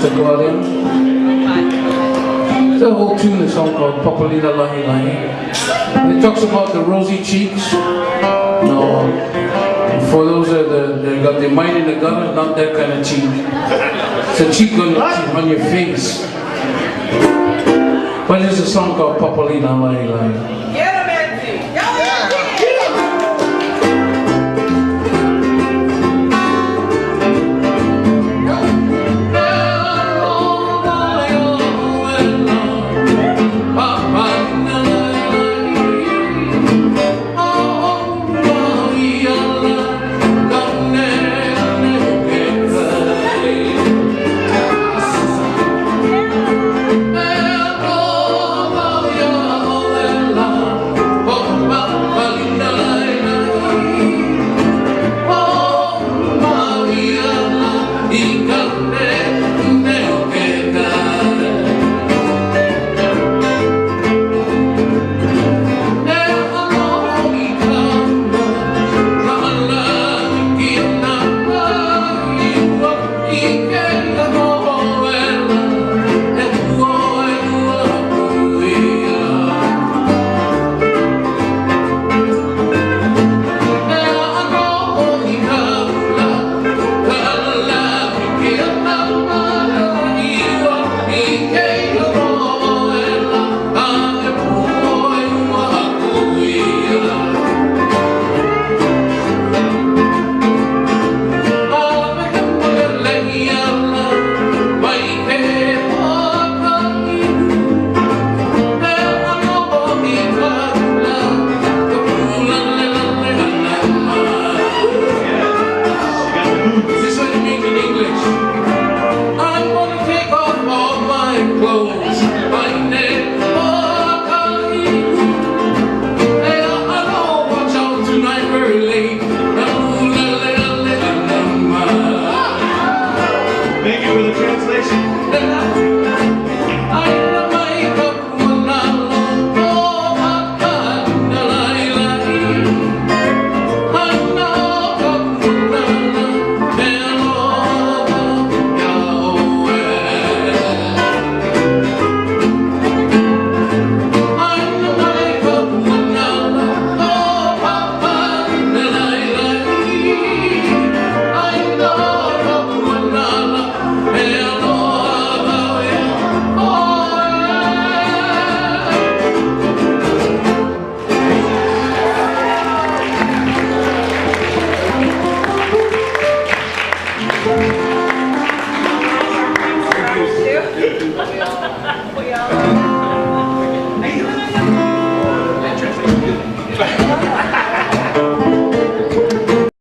Mr. Claudia. It's a whole tune, a song called Papalita Lahi Lahi. And it talks about the rosy cheeks. No, for those that got their mind in the gutter, not that kind of cheek. It's a cheek on your face. But it's a song called Papalita Lahi Lahi.